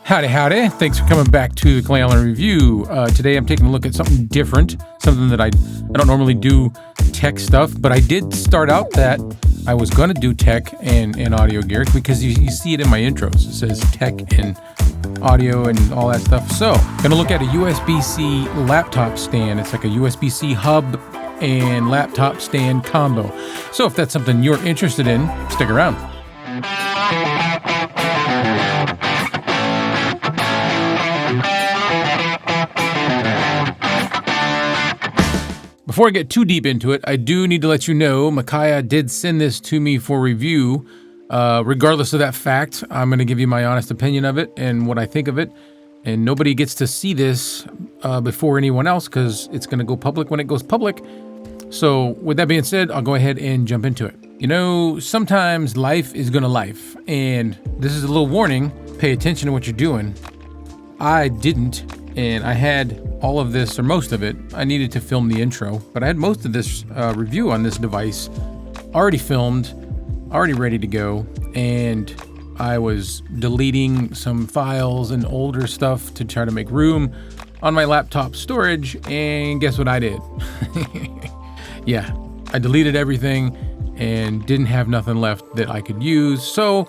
Howdy, howdy. Thanks for coming back to the Clay Allen Review. Today I'm taking a look at something different, something that I don't normally do tech stuff, but I did start out that I was going to do tech and audio gear because you see it in my intros. It says tech and audio and all that stuff. So, going to look at a USB-C laptop stand. It's like a USB-C hub and laptop stand combo. So if that's something you're interested in, stick around. Before I get too deep into it, I do need to let you know Mukiya did send this to me for review. Regardless of that fact, I'm going to give you my honest opinion of it and what I think of it. And nobody gets to see this before anyone else because it's going to go public when it goes public. So with that being said, I'll go ahead and jump into it. You know, sometimes life is going to life. And this is a little warning. Pay attention to what you're doing. I didn't. And I had all of this, or most of it. I needed to film the intro, but I had most of this review on this device already filmed, already ready to go, and I was deleting some files and older stuff to try to make room on my laptop storage, and guess what I did? Yeah, I deleted everything and didn't have nothing left that I could use, so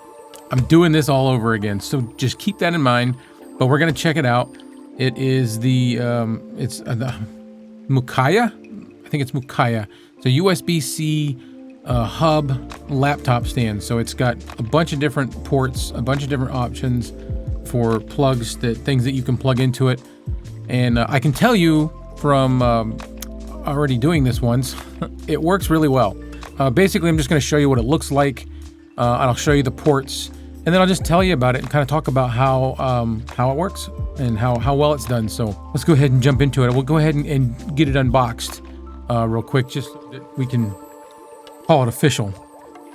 I'm doing this all over again, so just keep that in mind, but we're gonna check it out. It is the Mukiya. I think it's Mukiya. It's a USB-C hub laptop stand. So it's got a bunch of different ports, a bunch of different options for plugs, things that you can plug into it. And I can tell you from already doing this once, it works really well. Basically, I'm just going to show you what it looks like. I'll show you the ports. And then I'll just tell you about it and kind of talk about how it works and how well it's done. So let's go ahead and jump into it. We'll go ahead and get it unboxed real quick, just so that we can call it official.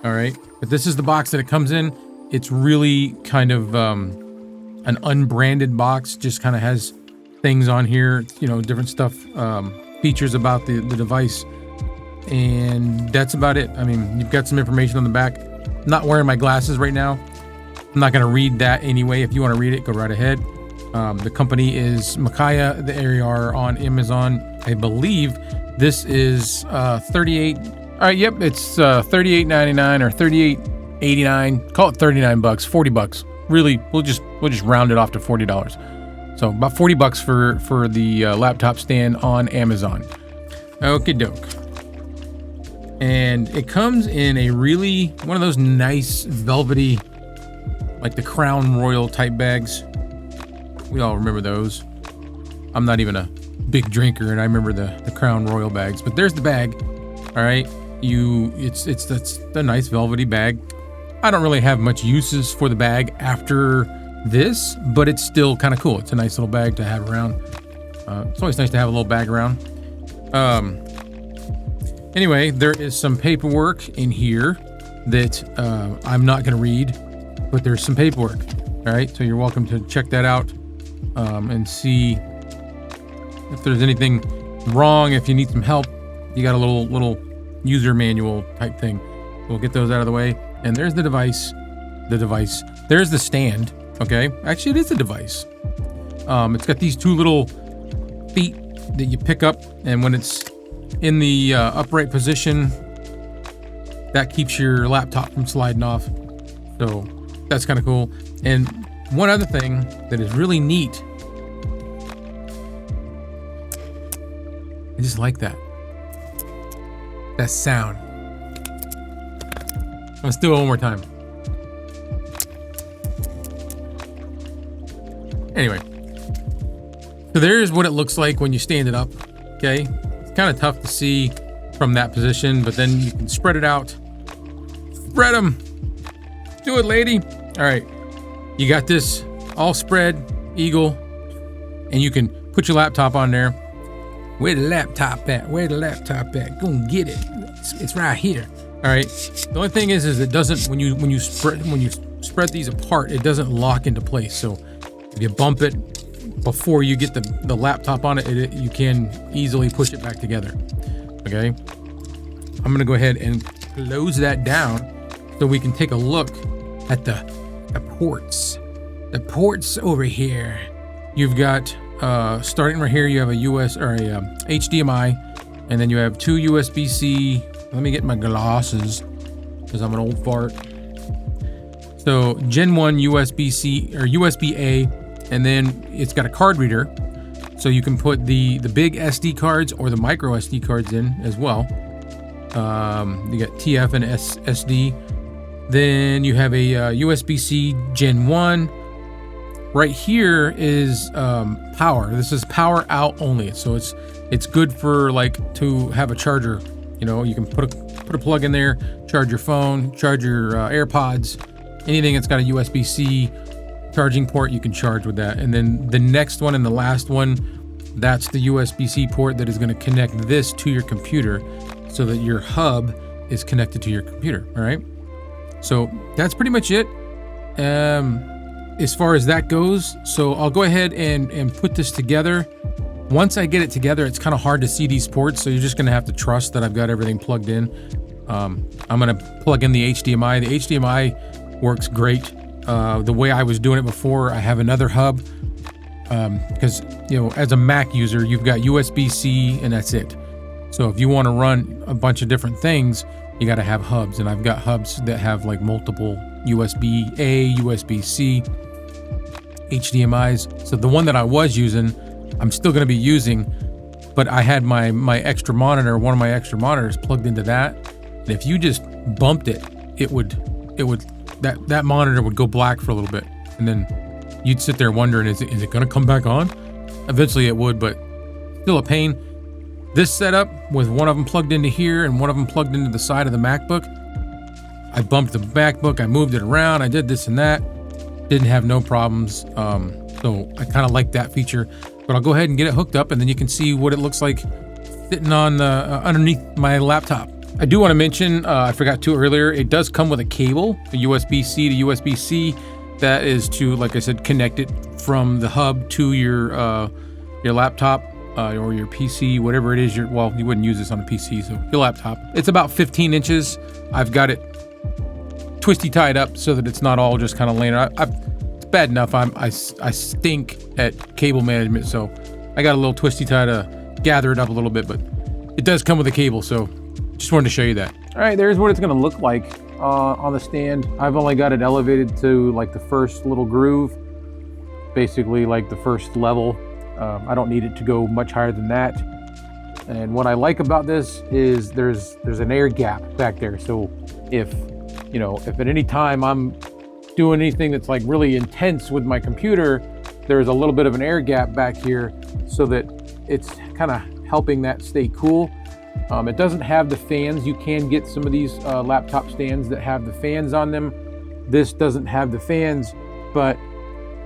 All right. But this is the box that it comes in. It's really kind of an unbranded box, just kind of has things on here, you know, different stuff, features about the device. And that's about it. I mean, you've got some information on the back. I'm not wearing my glasses right now. I'm not going to read that anyway. If you want to read it, go right ahead. The company is Mukiya. They are on Amazon. I believe this is 38. All right, yep, it's $38.99 or $38.89. Call it 39 bucks, 40 bucks. Really, we'll just round it off to $40. So about 40 bucks for the laptop stand on Amazon. Okie doke. And it comes in a really one of those nice velvety, like the Crown Royal type bags. We all remember those. I'm not even a big drinker, and I remember the Crown Royal bags. But there's the bag. All right, that's the nice velvety bag. I don't really have much uses for the bag after this, but it's still kind of cool. It's a nice little bag to have around. It's always nice to have a little bag around. Anyway, there is some paperwork in here that I'm not going to read. But there's some paperwork. All right, so you're welcome to check that out and see if there's anything wrong. If you need some help, you got a little user manual type thing. We'll get those out of the way. And there's the device. There's the stand. Okay, actually, it is a device. It's got these two little feet that you pick up, and when it's in the upright position, that keeps your laptop from sliding off. So that's kind of cool. And one other thing that is really neat, I just like that sound. Let's do it one more time. Anyway, so there's what it looks like when you stand it up. Okay, it's kind of tough to see from that position, but then you can spread it out. Spread them. Do it, lady. All right, you got this all spread eagle, and you can put your laptop on there. Where the laptop at? Where the laptop at? Go and get it. It's right here. All right. The only thing is it doesn't when you spread these apart, it doesn't lock into place. So if you bump it before you get the laptop on it, you can easily push it back together. Okay. I'm gonna go ahead and close that down so we can take a look at the ports. the ports over here. You've got starting right here, you have a US or a HDMI, and then you have two USB-C. Let me get my glasses because I'm an old fart. So Gen 1 USB-C or USB-A, and then it's got a card reader, so you can put the big SD cards or the micro SD cards in as well. You got TF and SSD. Then you have a USB-C Gen 1. Right here is power. This is power out only, so it's good for like to have a charger. You know, you can put a plug in there, charge your phone, charge your AirPods, anything that's got a USB-C charging port, you can charge with that. And then the next one and the last one, that's the USB-C port that is going to connect this to your computer, so that your hub is connected to your computer. All right. So that's pretty much it. As far as that goes, so I'll go ahead and put this together. Once I get it together, it's kind of hard to see these ports, so you're just gonna have to trust that I've got everything plugged in. I'm gonna plug in the HDMI. The HDMI works great. The way I was doing it before, I have another hub, because you know, as a Mac user, you've got USB-C and that's it. So if you want to run a bunch of different things, you got to have hubs, and I've got hubs that have like multiple USB-A, USB-C, HDMIs. So the one that I was using, I'm still going to be using, but I had my extra monitor, one of my extra monitors plugged into that, and if you just bumped it, that monitor would go black for a little bit, and then you'd sit there wondering, is it going to come back on? Eventually it would, but still a pain. This setup with one of them plugged into here and one of them plugged into the side of the MacBook, I bumped the MacBook, I moved it around, I did this and that, didn't have no problems. So I kind of like that feature, but I'll go ahead and get it hooked up, and then you can see what it looks like sitting on the underneath my laptop. I do want to mention, I forgot to earlier, it does come with a cable, a USB-C to USB-C. That is to, like I said, connect it from the hub to your laptop. Or your PC, whatever it is, well, you wouldn't use this on a PC, so your laptop. It's about 15 inches. I've got it twisty tied up so that it's not all just kind of laying around. It's bad enough. I stink at cable management, so I got a little twisty tie to gather it up a little bit, but it does come with a cable, so just wanted to show you that. All right, there's what it's going to look like on the stand. I've only got it elevated to like the first little groove, basically like the first level. I don't need it to go much higher than that. And what I like about this is there's an air gap back there. So if at any time I'm doing anything that's like really intense with my computer, there's a little bit of an air gap back here so that it's kind of helping that stay cool. It doesn't have the fans. You can get some of these laptop stands that have the fans on them. This doesn't have the fans, but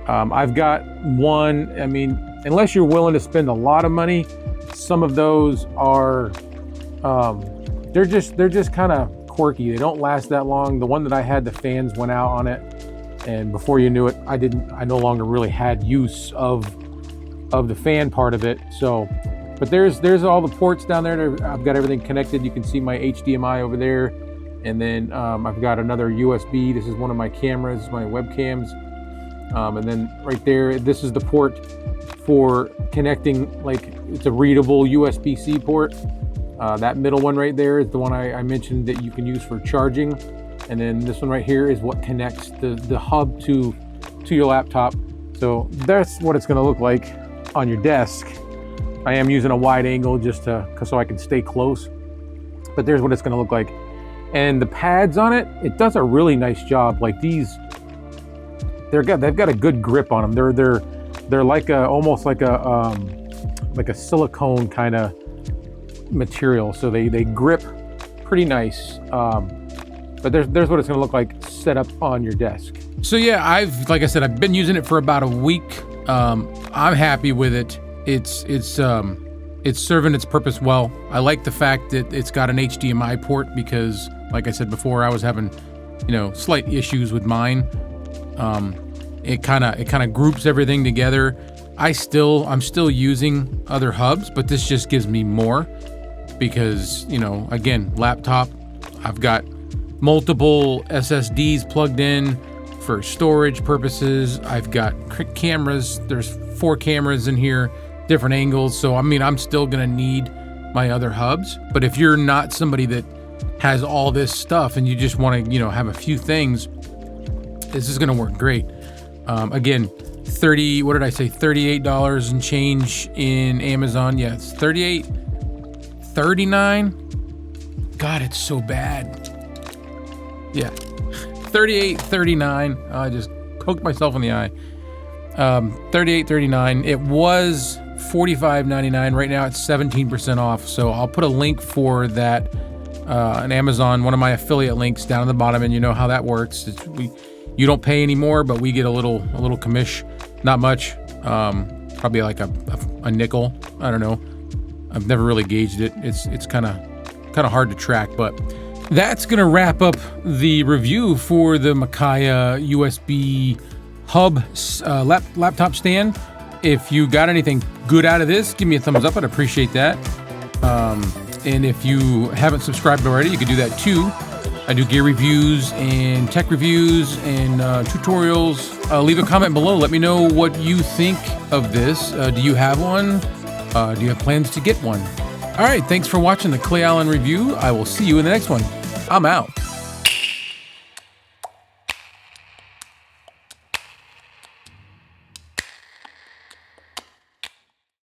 I've got one. I mean, unless you're willing to spend a lot of money, some of those are, they're just kind of quirky. They don't last that long. The one that I had, the fans went out on it, and before you knew it, I no longer really had use of the fan part of it. So, but there's all the ports down there. I've got everything connected. You can see my HDMI over there, and then I've got another USB. This is one of my cameras, my webcams. And then right there, this is the port for connecting, like it's a readable USB-C port. That middle one right there is the one I mentioned that you can use for charging. And then this one right here is what connects the hub to your laptop. So that's what it's going to look like on your desk. I am using a wide angle just so I can stay close. But there's what it's going to look like. And the pads on it, it does a really nice job. Like these, they've got a good grip on them. They're like almost like a silicone kind of material, so they grip pretty nice. But there's what it's going to look like set up on your desk. So yeah, like I said, I've been using it for about a week. I'm happy with it. It's serving its purpose well. I like the fact that it's got an HDMI port because, like I said before, I was having slight issues with mine. It kind of groups everything together. I'm still using other hubs, but this just gives me more because, again, laptop, I've got multiple SSDs plugged in, for storage purposes. I've got cameras. There's 4 cameras in here, different angles. So, I mean, I'm still going to need my other hubs. But if you're not somebody that has all this stuff and you just want to, you know, have a few things, this is going to work great. Again, what did I say? $38 and change in Amazon. Yeah, it's $38.39. God, it's so bad. Yeah, $38.39. I just poked myself in the eye. $38.39. It was $45.99. Right now it's 17% off. So I'll put a link for that on Amazon, one of my affiliate links down at the bottom, and you know how that works. You don't pay any more, but we get a little commish. Not much. Probably like a nickel. I don't know. I've never really gauged it. It's kind of hard to track, but that's gonna wrap up the review for the Mukiya USB hub laptop stand. If you got anything good out of this, give me a thumbs up. I'd appreciate that. And if you haven't subscribed already, you can do that too. I do gear reviews and tech reviews and tutorials. Leave a comment below. Let me know what you think of this. Do you have one? Do you have plans to get one? All right, thanks for watching the Clay Allen review. I will see you in the next one. I'm out.